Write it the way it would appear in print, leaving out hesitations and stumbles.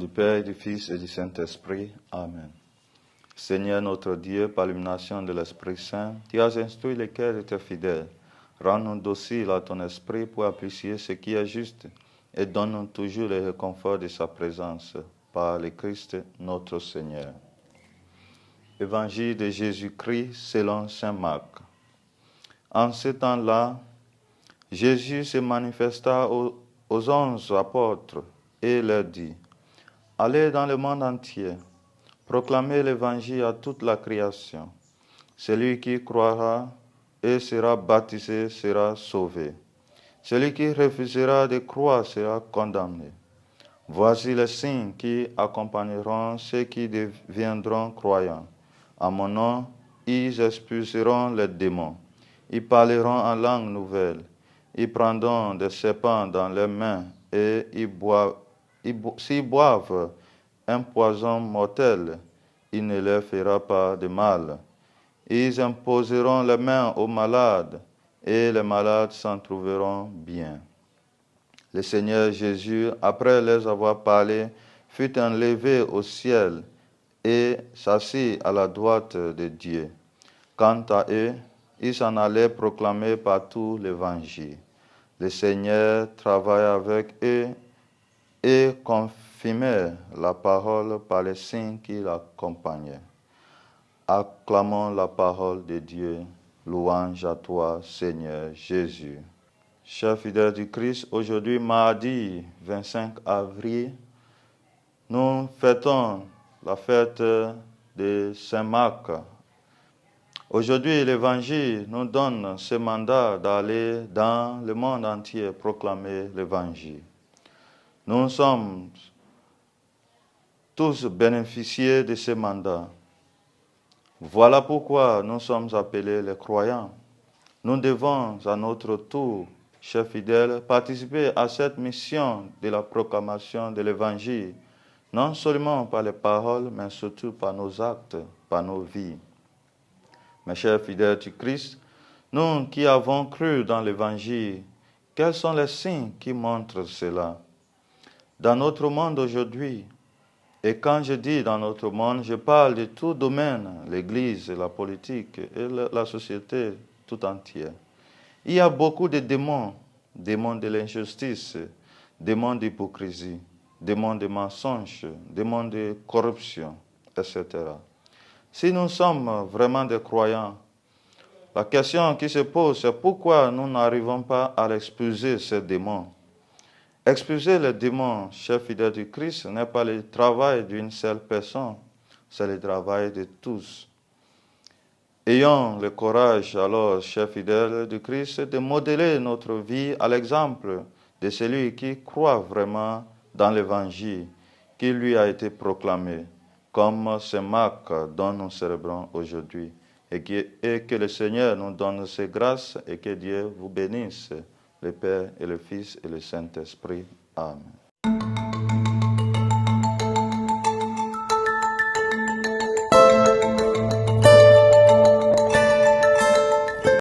Père et du Fils et du Saint-Esprit. Amen. Seigneur notre Dieu, par l'illumination de l'Esprit Saint, tu as instruit les cœurs de tes fidèles. Rends-nous dociles à ton esprit pour apprécier ce qui est juste et donne-nous toujours le réconfort de sa présence par le Christ notre Seigneur. Évangile de Jésus-Christ selon saint Marc. En ce temps-là, Jésus se manifesta aux 11 apôtres et leur dit: Allez dans le monde entier, proclamez l'évangile à toute la création. Celui qui croira et sera baptisé sera sauvé. Celui qui refusera de croire sera condamné. Voici les signes qui accompagneront ceux qui deviendront croyants. À mon nom, ils expulseront les démons. Ils parleront en langue nouvelle. Ils prendront des serpents dans leurs mains et s'ils boivent un poison mortel, il ne leur fera pas de mal. Ils imposeront les mains aux malades et les malades s'en trouveront bien. Le Seigneur Jésus, après les avoir parlé, fut enlevé au ciel et s'assit à la droite de Dieu. Quant à eux, ils s'en allaient proclamer partout l'Évangile. Le Seigneur travaillait avec eux et confirmait la parole par les signes qui l'accompagnaient. Acclamons la parole de Dieu. Louange à toi, Seigneur Jésus. Chers fidèles du Christ, aujourd'hui, mardi 25 avril, nous fêtons la fête de Saint Marc. Aujourd'hui, l'Évangile nous donne ce mandat d'aller dans le monde entier proclamer l'Évangile. Nous sommes tous bénéficiaires de ce mandat. Voilà pourquoi nous sommes appelés les croyants. Nous devons à notre tour, chers fidèles, participer à cette mission de la proclamation de l'Évangile, non seulement par les paroles, mais surtout par nos actes, par nos vies. Mes chers fidèles du Christ, nous qui avons cru dans l'Évangile, quels sont les signes qui montrent cela? Dans notre monde aujourd'hui, et quand je dis dans notre monde, je parle de tout domaine, l'Église, la politique et la société tout entière. Il y a beaucoup de démons, démons de l'injustice, démons d'hypocrisie, démons de mensonges, démons de corruption, etc. Si nous sommes vraiment des croyants, la question qui se pose, c'est pourquoi nous n'arrivons pas à expulser ces démons. Expulser les démons, chers fidèles du Christ, n'est pas le travail d'une seule personne, c'est le travail de tous. Ayons le courage, alors, chers fidèles du Christ, de modeler notre vie à l'exemple de celui qui croit vraiment dans l'Évangile qui lui a été proclamé, comme Saint Marc dont nous célébrons aujourd'hui. Et que le Seigneur nous donne ses grâces et que Dieu vous bénisse, le Père et le Fils et le Saint-Esprit. Amen.